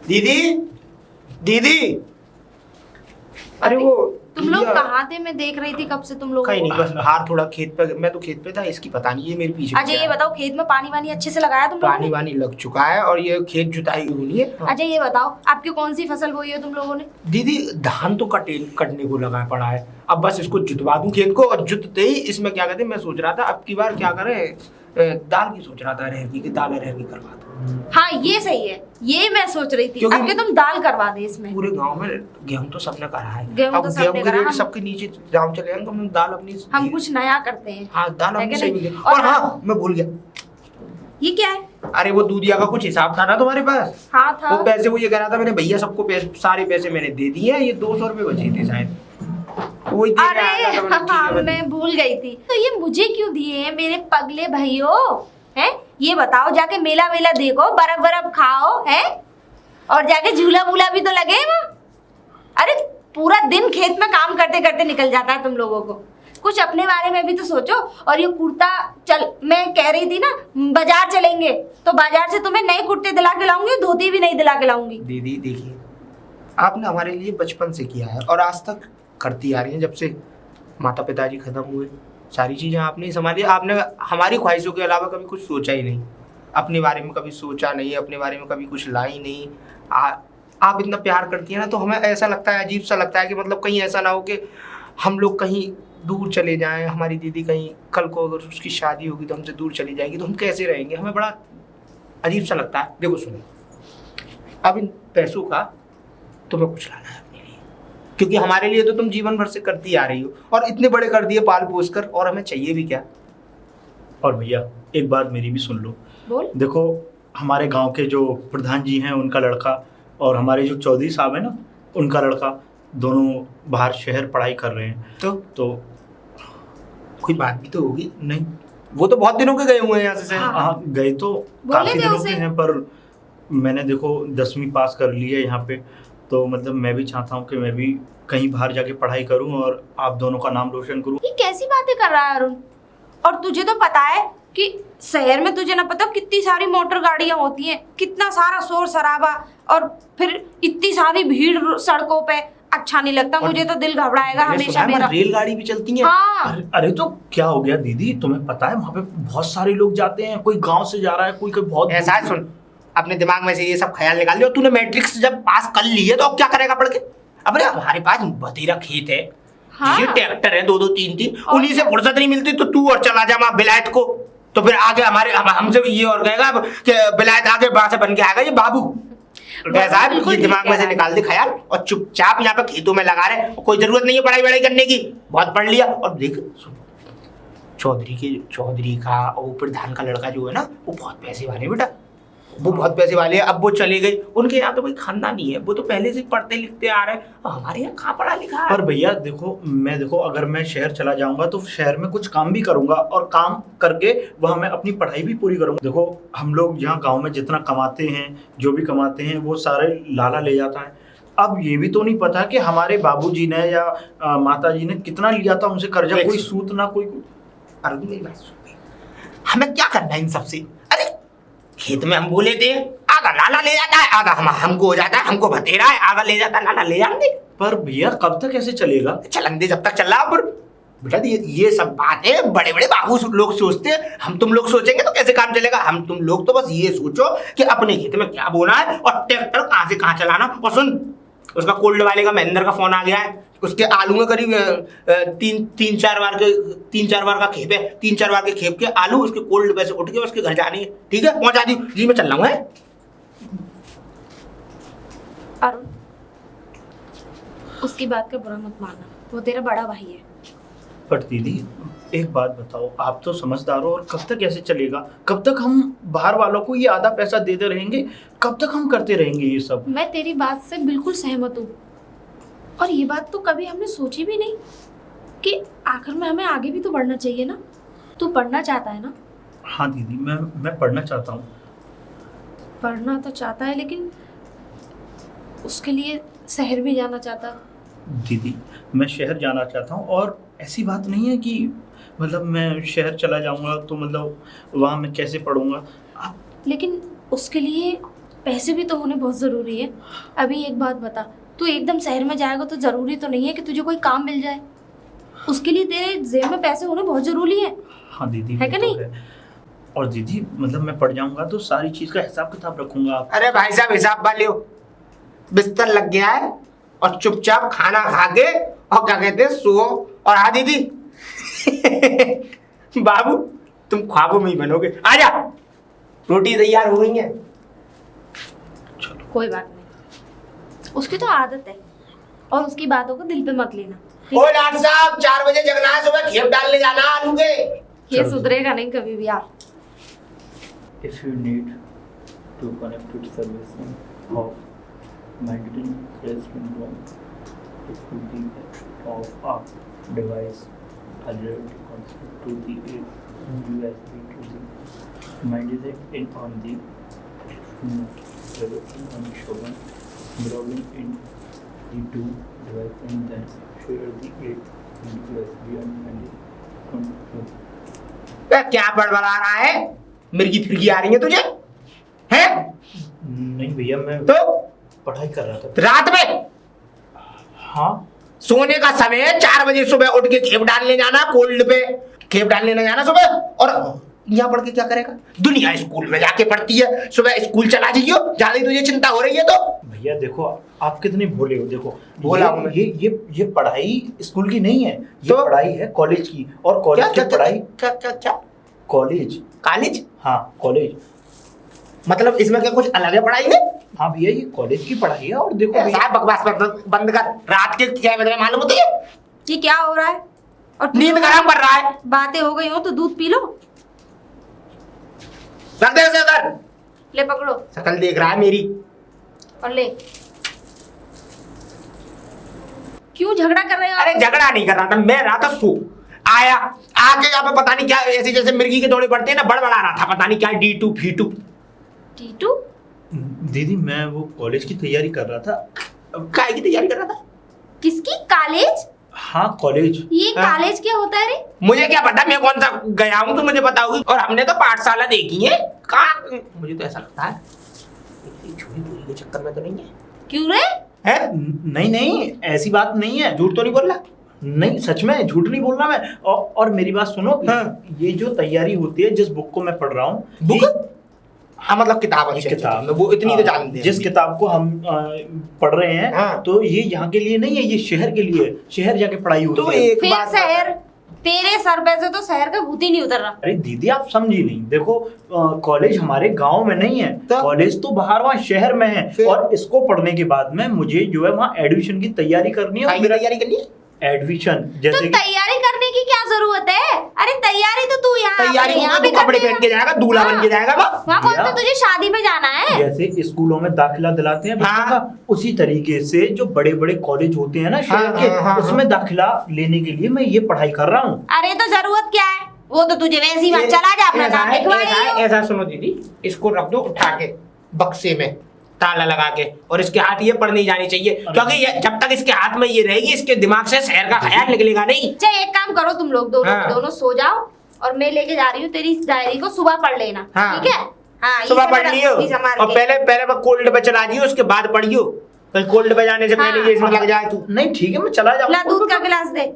दीदी दीदी, अरे वो तुम लोग कहाँ थे? मैं देख रही थी कब से तुम लोग। कहीं नहीं, बस बाहर थोड़ा खेत पे, मैं तो खेत पे था, इसकी पता नहीं है मेरे पीछे। अच्छा ये बताओ, खेत में पानी वानी अच्छे से लगाया तुम लोगों पानी ने? वानी लग चुका है और ये खेत जुताई हुई है। अच्छा ये बताओ, आपकी कौन सी फसल बोई है तुम लोगों ने? दीदी धान तो कटने को लगा पड़ा है, अब बस इसको जुतवा दूं खेत को, और जुतते ही इसमें क्या कहते हैं, मैं सोच रहा था अब की बार क्या करें, दाल की सोच रहा था, अरहर की दाल अरहर की करवा दूं। हाँ ये सही है, ये मैं सोच रही थी क्योंकि अब कि तुम दाल करवा दे इसमें। पूरे गांव में गेहूं तो सबने करा है, गेहूं अब तो गेहूं सबने के करा, रेट हम सबके नीचे दाम चले जाएंगे तो हम दाल अपनी हम कुछ नया करते हैं। हाँ दाल है अपनी कि सही नहीं? मिले। और और हाँ मैं भूल गया, ये क्या है? अरे वो दूधिया का कुछ हिसाब था ना तुम्हारे पास, हाँ था। वो पैसे वो ये कह रहा था, मेरे भैया सबको सारे पैसे मैंने दे दिए हैं, ये 200 रुपए बचे थे शायद, वही दे अरे रहा था, तो मैंने ठीक हाँ है, मैं भूल गई थी। तो ये मुझे क्यों दिए हैं मेरे पगले भाइयों? हैं ये बताओ, जाके मेला वेला देखो, बर्फ बर्फ खाओ है, और जाके झूला वूला भी तो लगे वहाँ। अरे पूरा दिन खेत में काम करते करते निकल जाता है तुम लोगों को, कुछ अपने बारे में भी तो सोचो। और ये कुर्ता, चल मैं कह रही थी ना बाजार चलेंगे, तो बाजार से तुम्हें नए कुर्ते दिला के लाऊंगी, धोती भी नहीं दिला के लाऊंगी। दीदी देखिए, आपने हमारे लिए बचपन से किया है और आज तक करती आ रही है, जब से माता पिताजी खत्म हुए सारी चीजें आपने संभाली, आपने हमारी ख्वाहिशों के अलावा कभी कुछ सोचा ही नहीं, अपने बारे में कभी सोचा नहीं, अपने बारे में कभी कुछ लाई नहीं। आप इतना प्यार करती है ना, तो हमें ऐसा लगता है, अजीब सा लगता है कि मतलब कहीं ऐसा ना हो कि हम लोग कहीं दूर चले जाएं, हमारी दीदी कहीं कल को अगर उसकी शादी होगी तो हमसे दूर चली जाएगी तो हम कैसे रहेंगे, हमें बड़ा अजीब सा लगता है। देखो सुनो, अब इन पैसों का तुम्हें कुछ लाना है अपने लिए, क्योंकि हमारे लिए तो तुम जीवन भर से करती आ रही हो और इतने बड़े कर दिए पाल पोस कर, और हमें चाहिए भी क्या। और भैया एक बात मेरी भी सुन लो। बोल। देखो हमारे गांव के जो प्रधान जी हैं उनका लड़का और हमारे जो चौधरी साहब हैं ना उनका लड़का, दोनों बाहर शहर पढ़ाई कर रहे हैं। तो कोई बात भी तो होगी। नहीं, वो तो बहुत दिनों के गए हुए हैं यहाँ से। हाँ गए तो बोले काफी थे दिनों उसे। के हैं, पर मैंने देखो 10वीं पास कर ली है यहाँ पे, तो मतलब मैं भी चाहता हूँ कि मैं भी कहीं बाहर जाके पढ़ाई करूँ और आप दोनों का नाम रोशन करूँ। ये कैसी बातें कर रहा है अरुण? और तुझे तो पता है कि शहर में तुझे ना पता कितनी सारी मोटर गाड़ियां होती हैं, कितना सारा शोर शराबा, और फिर इतनी सारी भीड़ सड़कों पे। अच्छा नहीं लगता मुझे, तो दिल घबराएगा हमेशा मेरा। रेलगाड़ी भी चलती है। हाँ अरे तो क्या हो गया दीदी, तुम्हें पता है वहाँ पे बहुत सारे लोग जाते हैं, कोई गांव से जा रहा है, कोई कोई बहुत ऐसा है, सुन अपने दिमाग में से ये सब ख्याल निकाल लिया। तूने मैट्रिक्स जब पास कर ली है तो अब क्या करेगा पढ़ के? अब हमारे पास बतेरा खेत है, हाँ। ये ट्रैक्टर है, दो दो तीन तीन, उन्हीं से फुर्सत नहीं मिलती, तो तू और चला जा वहाँ बिलायत को, तो फिर आगे हमसे ये और कहेगा कि बिलायत आगे वहां से बन के आएगा ये बाबू। ऐसा है, ये दिमाग में से निकाल दे ख्याल और चुपचाप यहाँ पे खेतों में लगा रहे, कोई जरूरत नहीं है पढ़ाई वढ़ाई करने की, बहुत पढ़ लिया। और देख चौधरी का और प्रधान का लड़का जो है ना, वो बहुत पैसे वाले बेटा, वो बहुत पैसे वाले हैं। अब वो चले गए, उनके यहाँ तो कोई खानदान नहीं है, वो तो पहले से पढ़ते लिखते आ रहे हैं, हमारे यहाँ कहाँ पढ़ा लिखा है। पर भैया देखो अगर मैं शहर चला जाऊंगा तो शहर में कुछ काम भी करूंगा और काम करके वहाँ मैं अपनी पढ़ाई भी पूरी करूंगा। देखो हम लोग यहाँ गांव में जितना कमाते हैं, जो भी कमाते हैं वो सारे लाला ले जाता है। अब ये भी तो नहीं पता कि हमारे बाबूजी ने या माताजी ने कितना लिया था उनसे कर्जा, कोई सूत ना कोई। अरुण मेरी बात सुन, हमें क्या करना है इन सबसे? अरे खेत में हम बोले थे आधा लाला ले जाता है, आधा हमको हो जाता है, हमको भतेरा है, आधा ले जाता है, लाला ले जाएंगे। पर भैया कब तक ऐसे चलेगा? चलन दे जब तक चल रहा। पर बेटा ये सब बातें बड़े बड़े बाबू लोग सोचते हैं, हम तुम लोग सोचेंगे तो कैसे काम चलेगा? हम तुम लोग तो बस ये सोचो कि अपने खेत में क्या बोना है और ट्रैक्टर कहाँ से कहाँ चलाना। और सुन, उसका कोल्ड वाले का महेंद्र का फोन आ गया है, उसके आलू में करीब तीन चार बार का खेप है, 3-4 बार के खेप के आलू उसके कोल्ड पे से उठ के उसके घर जाने हैं। ठीक है, पहुंचा दी जी, मैं चल रहा हूँ। अरुण उसकी बात का बुरा मत मानना, वो तेरा बड़ा भाई है। पर दीदी एक बात बताओ, आप तो समझदार हो, और कब तक ऐसे चलेगा? कब तक हम बाहर वालों को ये आधा पैसा देते रहेंगे? कब तक हम करते रहेंगे ये सब? मैं तेरी बात से बिल्कुल सहमत हूँ, और ये बात तो कभी हमने सोची भी नहीं कि आखिर में हमें आगे भी तो बढ़ना चाहिए ना। तू पढ़ना चाहता है ना? हाँ दीदी, मैं पढ़ना चाहता हूँ। पढ़ना तो चाहता है, लेकिन उसके लिए शहर भी जाना चाहता है। दीदी मैं शहर जाना चाहता हूँ, और ऐसी बात नहीं है कि मतलब मैं शहर चला जाऊँगा तो मतलब वहाँ मैं कैसे पढ़ूँगा। लेकिन उसके लिए पैसे भी तो होने बहुत ज़रूरी है। अभी एक बात बता, तू एकदम शहर में जाएगा तो ज़रूरी तो नहीं है कि तुझे कोई काम मिल जाए। उसके लिए तेरे जेब में पैसे होने बहुत ज़रूरी है। हाँ दीदी, है वो कि तो नहीं? है। और दीदी मतलब मैं पढ़ जाऊंगा तो सारी चीज का हिसाब किताब रखूंगा। अरे भाई साहब हिसाब वाले हो, बिस्तर लग गया है और चुपचाप खाना खा के और क्या कहते हैं सो। और हाँ दीदी बाबू तुम ख्वाबों में ही बनोगे। आजा, रोटी तैयार हो गई है। कोई बात नहीं, उसकी तो आदत है और उसकी बातों को दिल पे मत लेना। ठीक ओ है? डॉक्टर साहब 4 बजे जगना है, सुबह खेप डालने जाना आलू के। ये सुधरेगा नहीं कभी भी यार। If you need to connect to servicing of Mandarin syndrome, it will be of a device already connected to the USB to the Mandarin in on the servicing on shown browsing in the two device and then share the 8 USB and Mandarin. क्या बड़बड़ा रहा है? मिर्गी फिरगी आ रही है तुझे हैं? नहीं भैया, मैं तो पढ़ाई कर रहा था। रात में हाँ सोने का समय है, 4 बजे सुबह उठ के खेप डालने जाना, कोल्ड पे खेप डालने न जाना सुबह। और यहाँ पढ़ के क्या करेगा? दुनिया स्कूल में जाके पढ़ती है, सुबह स्कूल चला जाइयो। ज्यादा ही तुझे चिंता हो रही है तो भैया देखो, आप कितने भोले हो। देखो भोला हूं मैं। ये पढ़ाई स्कूल की नहीं है, ये तो? पढ़ाई है कॉलेज की। और क्या कॉलेज की क्या पढ़ाई क्या क्या क्या कॉलेज। कॉलेज? हाँ कॉलेज। मतलब इसमें क्या कुछ अलग है पढ़ाई में? हाँ भैया, ये कॉलेज की पढ़ाई है। और देखो भैया, साहब बकवास बंद कर। रात के क्या बज रहे मालूम होती है? ये क्या हो रहा है? और तू नींद खराब कर रहा है। बातें हो गई हो तो दूध पी लो। रख दे उसे उधर। ले पकड़ो शकल देख रहा है मेरी। और ले। क्यों झगड़ा कर रहे हो? अरे झगड़ा नहीं कर रहा था, मैं रहा था सो आया, आके यहाँ पे पता नहीं क्या ऐसे जैसे मिर्गी के दौड़े पड़ते हैं ना, बड़बड़ा रहा था पता नहीं क्या D2 फीटू। टीटू? दीदी मैं वो कॉलेज की तैयारी कर रहा था। काय की तैयारी कर रहा था? किसकी? कॉलेज? हाँ कॉलेज। ये हाँ। कॉलेज क्या होता है रे? मुझे क्या पता, मैं कौन सा गया हूँ तो मुझे पता होगी। और हमने तो पाठशाला देखी है। कहाँ? मुझे तो ऐसा लगता है झूठी पूरी के चक्कर में तो नहीं है। क्यों रे? है? नहीं नहीं, ऐसी बात नहीं है। झूठ तो नहीं बोल रहा? नहीं सच में झूठ नहीं बोल रहा मैं। और मेरी बात सुनो। हाँ। ये जो तैयारी होती है, जिस बुक को मैं पढ़ रहा हूँ, बुक? हाँ मतलब किताब। ये अच्छी किताब अच्छी, वो इतनी तो जानते हैं। जिस किताब को हम पढ़ रहे हैं, हाँ। तो ये यहाँ के लिए नहीं है, ये शहर के लिए है। शहर जाके पढ़ाई होती तो है। एक फिर बात शहर, तेरे सर पे से तो शहर का भूत ही नहीं उतर रहा। अरे दीदी आप समझी नहीं। देखो कॉलेज हमारे गांव में नहीं है, तो? कॉलेज तो बाहर वहाँ शहर में है। फिर? और इसको पढ़ने के बाद में मुझे जो है वहाँ एडमिशन की तैयारी करनी है। काय की तैयारी करनी है? एडमिशन तो जैसे कि तैयारी करने की क्या जरूरत है? अरे तैयारी तो तू यहाँ तैयारी अपने यहाँ को भी तो कपड़े कर पहन के जाएगा, दूल्हा हाँ। बन के जाएगा वो। वहाँ कौन भैया। सा तुझे शादी में जाना है? जैसे स्कूलों में दाखिला दिलाते हैं बच्चों हाँ। का, उसी तरीके से जो बड़े बड़े कॉलेज होते हैं ना शहर हाँ, के, हाँ, हाँ, उसमें दाखिला लेने के लिए मैं ये पढ़ाई कर रहा हूँ। अरे तो जरूरत क्या है? वो तो तुझे वैसी बात, चला जा अपना नाम लिखवाई। ऐसा सुनो दीदी, इसको रख दो उठा के बक्से में ताला लगा के, और इसके हाथ ये पढ़ नहीं जानी चाहिए, क्योंकि ये जब तक इसके हाथ में ये रहेगी इसके दिमाग से शहर का ख्याल निकलेगा नहीं। चल एक काम करो, तुम लोग दोनों हाँ। दोनों सो जाओ और मैं लेके जा रही हूँ तेरी इस डायरी को, सुबह पढ़ लेना। हाँ। ठीक है? हाँ, सुबह इसे पढ़ मैं लियो रखूंगी संभाल और के। पहले मैं कोल्ड पे चला दियो, उसके बाद पढ़ियो। कहीं कोल्ड पे जाने से पहले हाँ। ये इसमें लग जाए तू। नहीं ठीक है, मैं चला ला जाऊंगा। दूध का गिलास दे।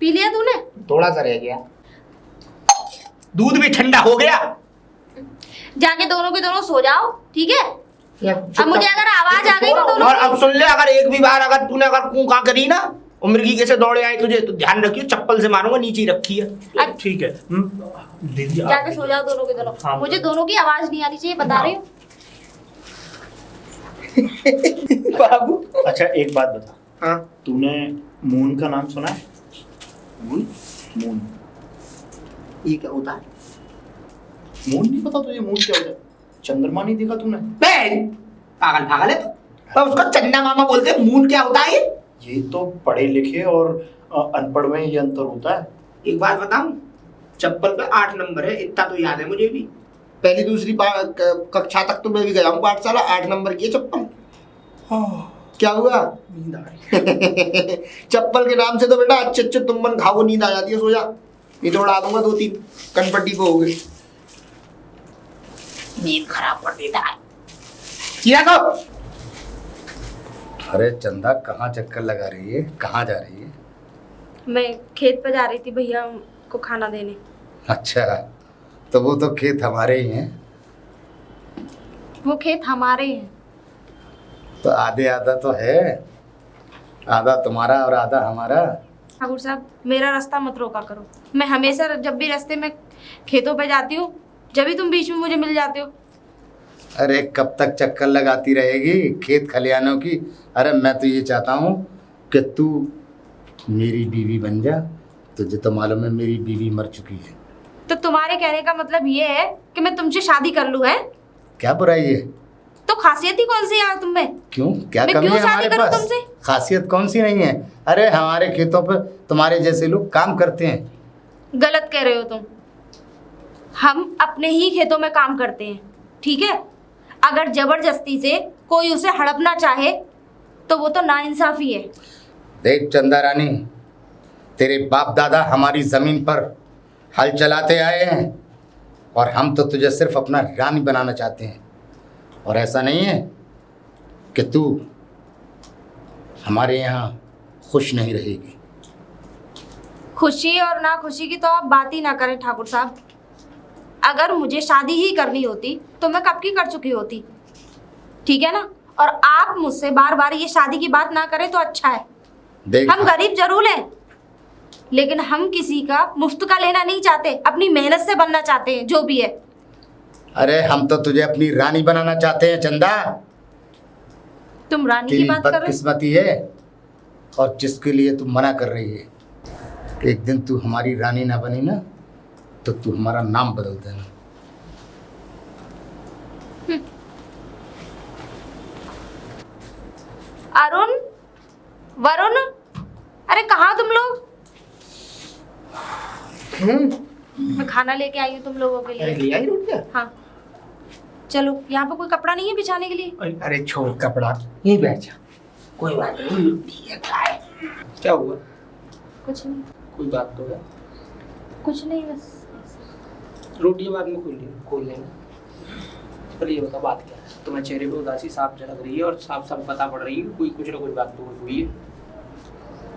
पी लिया तूने? थोड़ा सा रह गया, दूध भी ठंडा हो गया। जाके दोनों के दोनों सो जाओ। ठीक है? अब अब मुझे अगर आवाज आ गई तो दोनों और अब सुन ले, अगर एक भी बार अगर तूने अगर कूका करी ना और मिर्गी कैसे दौड़े आए तुझे, तो ध्यान रखियो चप्पल से मारूंगा, नीचे ही रखी है। ठीक है दीदी आप जाके सो जाओ दोनों के दोनों। हाँ। मुझे दोनों की आवाज नहीं आनी चाहिए, बता रही हूँ। बाबू अच्छा एक बात बता, हाँ, तूने मून का नाम सुना है? मून? मून ये क्या होता है? मून नहीं पता तुझे? मून क्या होता है? चंद्रमा नहीं देखा तूने? बहन पागल पागल है तो उसको चन्ना मामा बोलते हैं। मून क्या होता है? ये तो पढ़े लिखे और अनपढ़ में ये अंतर होता है। एक बात बताऊं, चप्पल पे 8 नंबर है, इतना तो याद है मुझे भी। पहली दूसरी कक्षा तक तो मैं भी गया हूँ पाठशाला, 8 नंबर की है चप्पल। क्या हुआ? नींद आ रही चप्पल के नाम से तो बेटा अच्छे अच्छे तुम बन खाओ, नींद आ जाती है, सो जा। ये तो उड़ा दूंगा 2-3 कनपट्टी को हो गई। नींद खराब कर देता है। किया तो अरे चंदा कहाँ चक्कर लगा रही है, कहाँ जा रही है? मैं खेत पर जा रही थी भैया को खाना देने। अच्छा, तो वो तो खेत हमारे ही हैं। वो खेत हमारे हैं। तो आधे आधा तो है, आधा तुम्हारा और आधा हमारा। ठाकुर साहब मेरा रास्ता मत रोका करो। मैं हमेशा जब भी रास्ते में खेतों पे जाती हूँ, जब भी तुम बीच में मुझे मिल जाते हो। अरे कब तक चक्कर लगाती रहेगी खेत खलिहानों की? अरे मैं तो ये चाहता हूँ कि तू मेरी बीवी बन जा। तुझे तो मालूम है मेरी बीवी मर चुकी है। तो तुम्हारे कहने का मतलब ये है कि मैं तुमसे शादी कर लूँ, है? क्या बुराई है? तो खासियत ही कौन सी है तुम में? क्यों, क्या मैं कमी क्यों है शादी हमारे करूं पास? तुमसे? खासियत कौन सी नहीं है? अरे हमारे खेतों पर तुम्हारे जैसे लोग काम करते हैं। गलत कह रहे हो तुम। हम अपने ही खेतों में काम करते हैं, ठीक है? अगर जबरदस्ती से कोई उसे हड़पना चाहे तो वो तो नाइंसाफी है। देख चंदा रानी, तेरे बाप दादा हमारी जमीन पर हल चलाते आए हैं और हम तो तुझे सिर्फ अपना रानी बनाना चाहते हैं। और ऐसा नहीं है कि तू हमारे यहाँ खुश नहीं रहेगी। खुशी और ना खुशी की तो आप बात ही ना करें ठाकुर साहब। अगर मुझे शादी ही करनी होती तो मैं कब की कर चुकी होती, ठीक है ना? और आप मुझसे बार बार ये शादी की बात ना करें तो अच्छा है। देख, हम गरीब जरूर हैं, लेकिन हम किसी का मुफ्त का लेना नहीं चाहते, अपनी मेहनत से बनना चाहते हैं, जो भी है। अरे हम तो तुझे अपनी रानी बनाना चाहते हैं चंदा। तुम रानी की तेरी बात कर रहे हो? बदकिस्मती है और जिसके लिए तू मना कर रही है, एक दिन तू हमारी रानी ना बनी ना तो तू हमारा नाम बदल देना। अरुण, वरुण, अरे कहाँ तुम लोग? मैं खाना लेके आई हूँ तुम लोगों के अरे लिए। ले आई रोटी क्या? हाँ चलो, यहाँ पे कोई कपड़ा नहीं है बिछाने के लिए? अरे छोड़ कपड़ा, यहीं बैठ जा, कोई बात नहीं। रोटी है, खाए। क्या हुआ? कुछ नहीं, कोई बात तो है? कुछ नहीं, बस रोटी बाद में खोल लेंगे। पर ये बता बात क्या है? तुम्हारे चेहरे पे उदासी साफ झलक रही है और साफ साफ पता पड़ रही है कोई कुछ ना कुछ बात तो हुई है।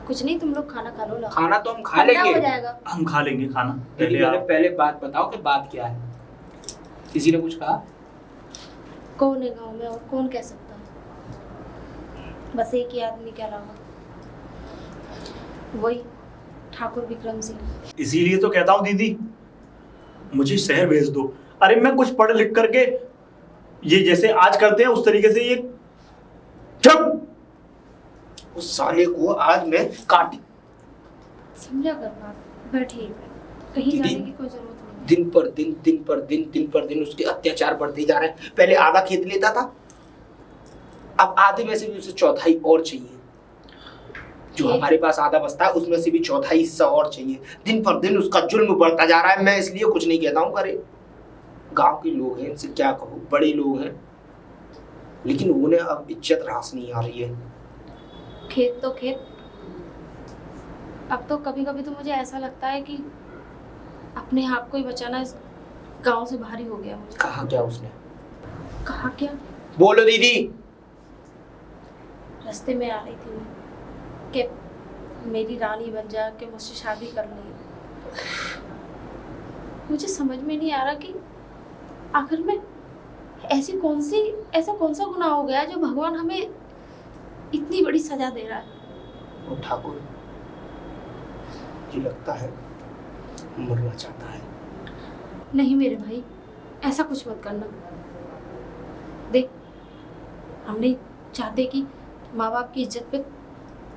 कुछ नहीं, तुम लोग खाना खा लो ना। खाना तो हम खा ठंडा लेंगे। हो जाएगा। हम खा लेंगे खाना। दीदी पहले आप पहले बात बताओ कि बात क्या है? किसी ने कुछ कहा? कौन है गांव में और कौन कह सकता है? बस एक ही आदमी के अलावा, वही ठाकुर विक्रम सिंह। इसीलिए तो कहता हूँ दीदी, मुझे शहर भेज दो। अरे मैं कुछ पढ़ लिख करके ये जैसे आज करते हैं उस तरीके से ये चुप। उस साले को आज मैं काटी। समझा कर बात, बैठिए, कहीं दीदी, जाने की कोई जरूरत नहीं। दिन पर दिन उसके अत्याचार बढ़ते जा रहे हैं। पहले आधा खेत लेता था, अब आधे में से भी उसे चौथाई और चाहिए। जो हमारे पास आधा बचता है उसमें से भी चौथाई हिस्सा और चाहिए। दिन पर दिन उसका जुल्म बढ़ता जा रहा है। मैं इसलिए कुछ नहीं कहता हूँ, करे गांव के लोग हैं, इनसे क्या कहूँ, बड़े लोग हैं, लेकिन उन्हें अब इज्जत रास नहीं आ रही है। खेत तो खेत। अब तो कभी कभी तो मुझे ऐसा लगता है कि अपने आप को ही बचाना इस गांव से भारी हो गया मुझे। कहा क्या उसने? कहा क्या? बोलो दीदी। रास्ते में आ रही थी मैं कि मेरी रानी बन जा, कि मुझसे शादी कर ले। मुझे समझ में नहीं आ रहा कि आखिर में ऐसा कौन सा गुनाह हो गया जो भगवान हमें इतनी बड़ी सजा दे रहा है। वो ठाकुर ये लगता है मरना चाहता है। नहीं मेरे भाई, ऐसा कुछ मत करना। देख, हम नहीं चाहते कि माँ बाप की इज्जत पे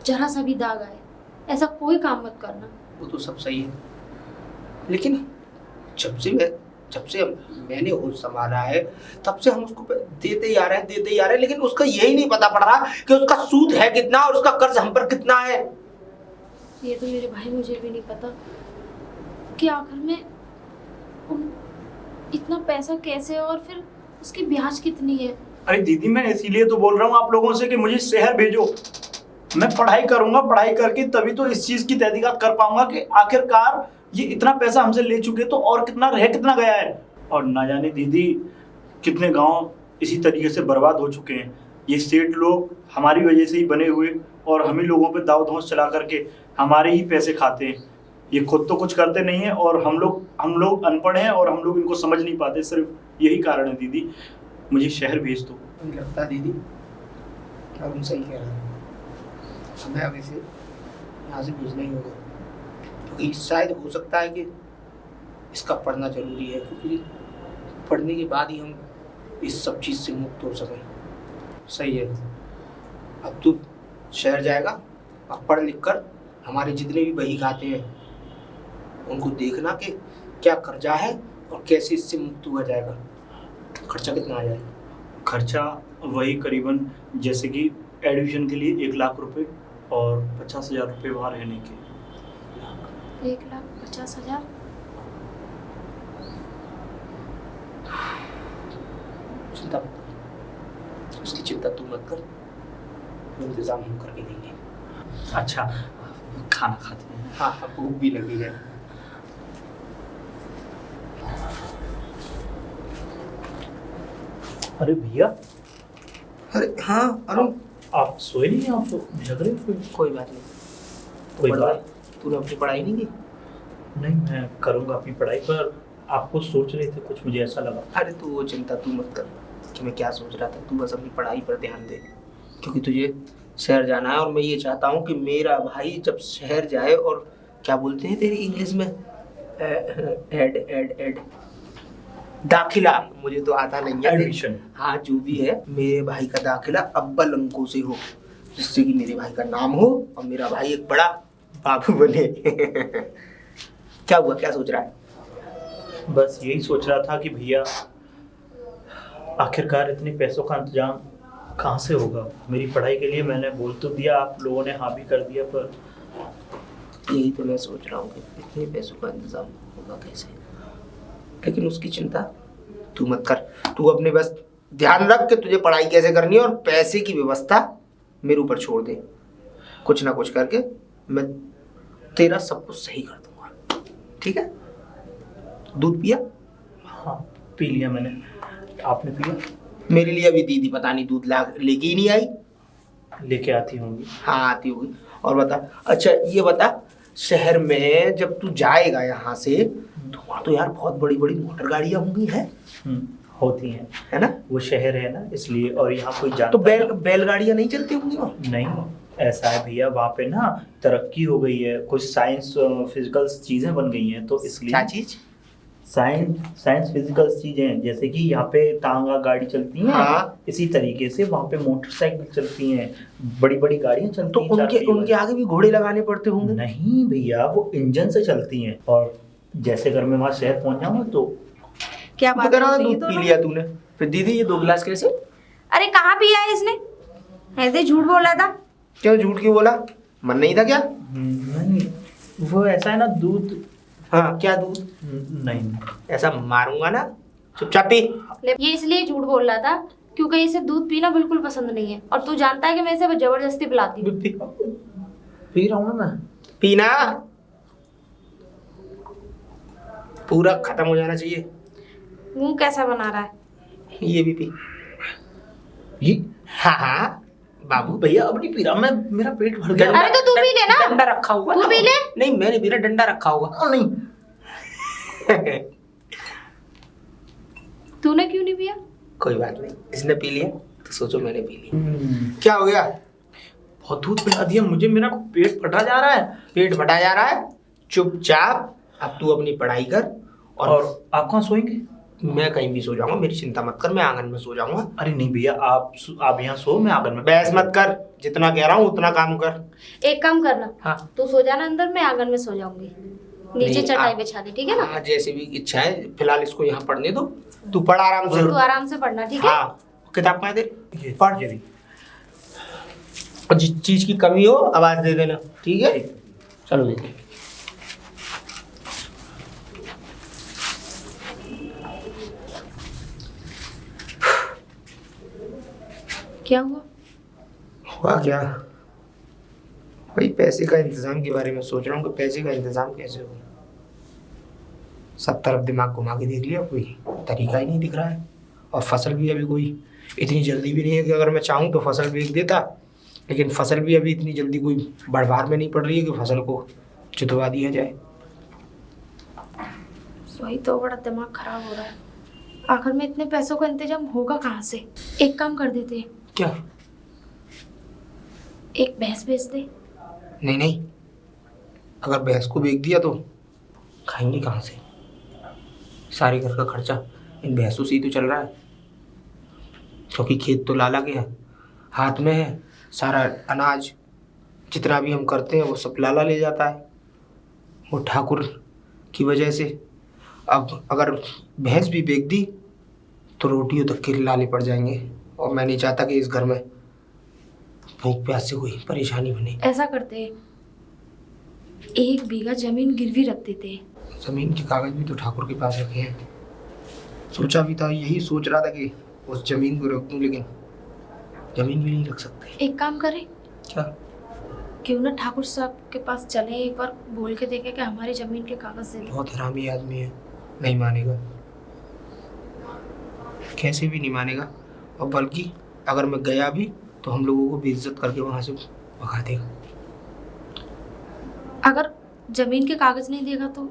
जरा सा भी दाग आए। ऐसा कोई काम मत करना। वो तो सब सही है, लेकिन जब से मैंने होश संभाला है तब से हम उसको देते ही आ रहे हैं, लेकिन उसका यही नहीं पता पड़ रहा कि उसका सूद है कितना और उसका कर्ज हम पर कितना है। ये तो मेरे भाई मुझे भी नहीं पता कि आखिर में इतना पैसा कैसे, और फिर उसकी ब्याज कितनी है। अरे दीदी, मैं इसीलिए तो बोल रहा हूँ आप लोगों से कि मुझे शहर भेजो। मैं पढ़ाई करूंगा, पढ़ाई करके तभी तो इस चीज की तहकीकात कर पाऊंगा कि आखिरकार ये इतना पैसा हमसे ले चुके तो और कितना गया है। और ना जाने दीदी कितने गांव इसी तरीके से बर्बाद हो चुके हैं। ये सेठ लोग हमारी वजह से ही बने हुए और हम ही लोगों पे दाव धौंस चला करके हमारे ही पैसे खाते हैं। ये खुद तो कुछ करते नहीं है और हम लोग अनपढ़ हैं और हम लोग इनको समझ नहीं पाते। सिर्फ यही कारण है दीदी, मुझे शहर भेज दो। मुझे लगता है दीदी अब हम सही कह रहे हैं, हमें अब इसे यहाँ से भेजना ही होगा, क्योंकि शायद हो सकता है कि इसका पढ़ना जरूरी है, क्योंकि पढ़ने के बाद ही हम इस सब चीज़ से मुक्त हो सकें। सही है, अब तू शहर जाएगा और पढ़ लिख कर हमारे जितने भी बही खाते हैं उनको देखना कि क्या कर्जा है और कैसे इससे मुक्त हुआ जाएगा। खर्चा कितना आ जाएगा? खर्चा वही करीबन जैसे कि एडमिशन के लिए 1 लाख रुपए और 50,000 रुपये वहाँ रहने के। 1,50,000। चिंता मत कर, उसकी चिंता तू मत कर, इंतजाम हम करके देंगे। अच्छा, खाना खाते हैं। हाँ, भूख भी लगी है। अरे भैया, अरे हाँ अरुण, आप सोए नहीं? आप तो जग रहे हो। कोई बात नहीं। कोई बात तूने अपनी पढ़ाई नहीं की? नहीं, मैं करूँगा अपनी पढ़ाई, पर आपको सोच रहे थे कुछ, मुझे ऐसा लगा। अरे तू वो चिंता तू मत कर कि मैं क्या सोच रहा था, तू बस अपनी पढ़ाई पर ध्यान दे, क्योंकि तुझे शहर जाना है और मैं ये चाहता हूँ कि मेरा भाई जब शहर जाए और क्या बोलते हैं तेरी इंग्लिश में, एड दाखिला, मुझे तो आता नहीं है एडमिशन। हाँ, जो भी है, मेरे भाई का दाखिला अव्वल अंकों से हो, जिससे कि मेरे भाई का नाम हो और मेरा भाई एक बड़ा बाबू बने। क्या हुआ, क्या सोच रहा है? बस यही सोच रहा था कि भैया आखिरकार इतने पैसों का इंतजाम कहाँ से होगा। मेरी पढ़ाई के लिए मैंने बोल तो दिया, आप लोगों ने हाँ भी कर दिया, पर यही तो मैं सोच रहा हूँ कि इतने पैसों का इंतजाम होगा कैसे। लेकिन उसकी चिंता तू मत कर, तू अपने बस ध्यान रख कि तुझे पढ़ाई कैसे करनी है और पैसे की व्यवस्था मेरे ऊपर छोड़ दे। कुछ ना कुछ करके मैं तेरा सब कुछ सही कर दूंगा, ठीक है? दूध पिया? हाँ, पी लिया मैंने। आपने पिया? मेरे लिए अभी दीदी पता नहीं दूध लेके ही नहीं आई। लेके आती होंगी। हाँ, आती होगी। और बता, अच्छा ये बता, शहर में जब तू जाएगा यहाँ से तो वहाँ तो यार बहुत बड़ी बड़ी मोटर गाड़ियाँ होंगी, है होती हैं, है ना? वो शहर है ना, इसलिए। और यहाँ कोई जानता तो बैलगाड़ियाँ नहीं चलती होंगी वहाँ? नहीं, ऐसा है भैया, वहाँ पे ना तरक्की हो गई है, कुछ साइंस फिजिकल चीजें बन गई हैं, तो इसलिए। क्या चीज? साइंस फिजिकल चीजें, जैसे कि यहाँ पे टांगा गाड़ी चलती हैं। हाँ। इसी तरीके से वहाँ पे मोटरसाइकिल चलती हैं, बड़ी बड़ी गाड़ियाँ चलती तो हैं। उनके आगे भी घोड़े लगाने पड़ते होंगे? नहीं भैया, वो इंजन से चलती हैं। और जैसे अगर मैं वहाँ शहर पहुँच जाऊँगा तो क्या तो बात कह रहा है, दूध ये पी दोनों? लिया तूने, फिर दीदी ये 2 गिलास कैसे? अरे कहाँ पिया है इसने? ऐसे झूठ बोला था। क्यों झूठ क्यों बोला? मन नहीं था क्या? नहीं, वो ऐसा है ना, दूध। हाँ, क्या दूध? नहीं, ऐसा मारूंगा ना, चुपचाप पी। ये इसलिए झूठ बोल रहा था क्योंकि इसे दूध पीना बिल्कुल पसंद नहीं है, और तू जानता है कि मैं इसे जबरदस्ती पिलाती हूँ। दूध पी, पी रहा हूँ ना मैं। पीना पूरा खत्म हो जाना चाहिए। मुंह कैसा बना रहा है? ये भी पी। ये हाँ हाँ बाबू, भैया अब नहीं पी रहा मैं, मेरा पेट भर गया। अरे तो तू पी ले ना। डंडा रखा होगा तू ना। पी ले। नहीं, मैंने पी रहा, डंडा रखा होगा। नहीं, तूने क्यों नहीं पिया? कोई बात नहीं, इसने पी लिया तो सोचो मैंने पी लिया। क्या हो गया? बहुत दूध पिला दिया मुझे, मेरा पेट फटा जा रहा है। पेट फटा जा रहा है? चुपचाप अब तू अपनी पढ़ाई कर। और आप कहाँ सोएंगे? मैं कहीं भी सो जाऊंगा, मेरी चिंता मत कर, मैं आंगन में सो जाऊंगा। अरे नहीं भैया, आप यहाँ सो, मैं आंगन में। बहस मत कर, जितना कह रहा हूँ उतना काम कर। एक काम करना, हाँ। तू सो जाना अंदर, मैं आंगन में सो जाऊंगी नीचे नहीं, चटाई आप- बिछा के, ठीक है ना? हाँ, जैसे भी इच्छा है, फिलहाल इसको यहाँ पढ़ने दो। तू पढ़ आराम से। तू आराम से पढ़ना, ठीक है? हाँ, किताब कहाँ है तेरी? ये पढ़। ये भी। और जिस चीज की कमी हो आवाज दे देना, ठीक है? चलो बेटे। क्या हुआ? हुआ क्या? वही पैसे का इंतजाम के बारे में सोच रहा हूँ कि पैसे का इंतजाम कैसे हो। सब तरफ दिमाग घुमा के देख लिया, कोई तरीका ही नहीं दिख रहा है। और फसल भी अभी कोई इतनी जल्दी भी नहीं है कि अगर मैं चाहूँ तो फसल बेच देता, लेकिन फसल भी अभी इतनी जल्दी कोई बढ़वार में नहीं पड़ रही है कि फसल को जुतवा दिया जाए। वही तो बड़ा दिमाग खराब हो रहा है। आखिर में इतने पैसों का इंतजाम होगा कहाँ से? एक काम कर देते, क्या? एक भैंस बेच दे। नहीं नहीं, अगर भैंस को बेच दिया तो खाएंगे कहाँ से? सारे घर का खर्चा इन भैंसों से ही तो चल रहा है, क्योंकि खेत तो लाला के है, हाथ में है। सारा अनाज जितना भी हम करते हैं वो सब लाला ले जाता है, वो ठाकुर की वजह से। अब अगर भैंस भी बेच दी तो रोटियों तक के लाले पड़ जाएंगे, और मैं नहीं चाहता कि इस घर में भूख प्यास से कोई परेशानी बने। ऐसा करते, 1 बीघा जमीन गिरवी रख देते। जमीन के कागज भी तो ठाकुर के पास रखे हैं। सोचा भी था, यही सोच रहा था कि उस जमीन को रख दूं, लेकिन जमीन भी नहीं रख सकते। एक काम करें, क्या? क्यों ना ठाकुर साहब के पास चले, एक बार बोल के देखे कि हमारी जमीन के कागज दे दो। बहुत हरामी आदमी है, नहीं मानेगा, कैसे भी नहीं मानेगा। और बल्कि अगर मैं गया भी तो हम लोगों को बेइज्जत करके वहां से भगा देगा। अगर जमीन के कागज नहीं देगा तो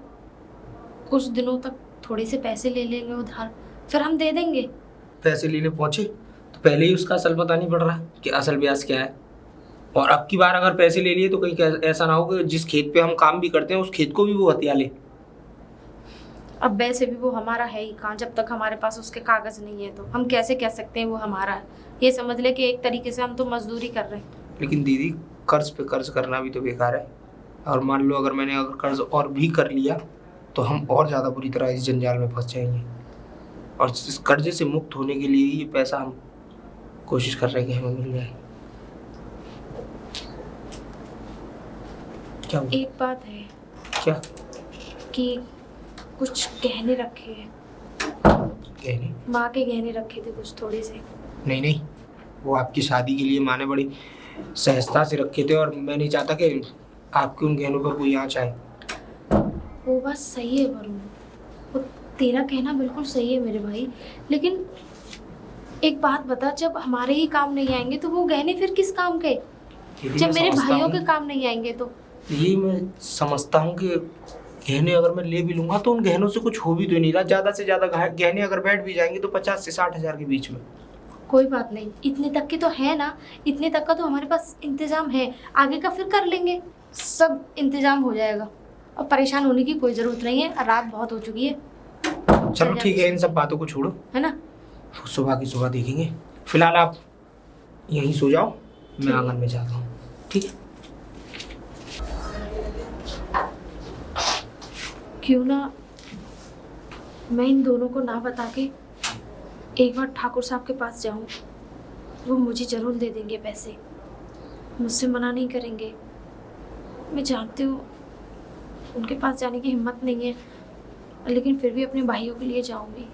कुछ दिनों तक थोड़े से पैसे ले लेंगे उधार, फिर हम दे देंगे। पैसे लेने पहुंचे तो पहले ही उसका असल पता नहीं पड़ रहा कि असल ब्याज क्या है। और अब की बार अगर पैसे ले लिए तो कहीं ऐसा ना हो कि जिस खेत पे हम काम भी करते हैं उस खेत को भी वो हथिया ले। अब वैसे भी वो हमारा है ही कहाँ, जब तक हमारे पास उसके कागज नहीं है तो हम कैसे कह सकते हैं वो हमारा है। ये समझ ले कि एक तरीके से हम तो मजदूरी कर रहे हैं। लेकिन दीदी, कर्ज पे कर्ज करना भी तो बेकार है। और मान लो अगर मैंने कर्ज और भी कर लिया तो हम और ज़्यादा बुरी तरह इस जंजाल में फंस जाएंगे। और इस कर्जे से मुक्त होने के लिए ये पैसा हम कोशिश कर रहे हैं कि हमें मिल जाए। क्या हुआ? एक बात है क्या? कि कुछ गहने रखे हैं, गहने? माँ के गहने रखे थे कुछ थोड़े से। नहीं नहीं, वो आपकी शादी के लिए माँ ने बड़ी सहजता से रखे थे, और मैं नहीं चाहता कि आपके उन गहनों पर कोई आँच आए। वो बात सही है वरुण, वो तेरा कहना बिल्कुल सही है मेरे भाई, लेकिन एक बात बता, जब हमारे ही काम नहीं आएंगे तो वो गहने फिर किस काम के? दीदी, जब मैं मेरे समझता भाइयों हूँ- के काम नहीं आएंगे तो? यही मैं समझता हूँ कि गहने अगर मैं ले भी लूंगा तो उन गहनों से कुछ हो भी तो नहीं रहा। ज़्यादा से ज़्यादा गहने अगर बैठ भी जाएंगे तो 50 से 60 हज़ार के बीच में। कोई बात नहीं, इतने तक के तो है ना, इतने तक का तो हमारे पास इंतजाम है, आगे का फिर कर लेंगे, सब इंतजाम हो जाएगा। और परेशान होने की कोई ज़रूरत नहीं है, रात बहुत हो चुकी है। चलो ठीक है, इन सब बातों को छोड़ो, है ना? सुबह की सुबह देखेंगे। फिलहाल आप यहीं सो जाओ, मैं आंगन में जाता हूँ। ठीक है? क्यों ना मैं इन दोनों को ना बता के एक बार ठाकुर साहब के पास जाऊं, वो मुझे ज़रूर दे देंगे पैसे, मुझसे मना नहीं करेंगे। मैं जानती हूँ उनके पास जाने की हिम्मत नहीं है, लेकिन फिर भी अपने भाइयों के लिए जाऊंगी।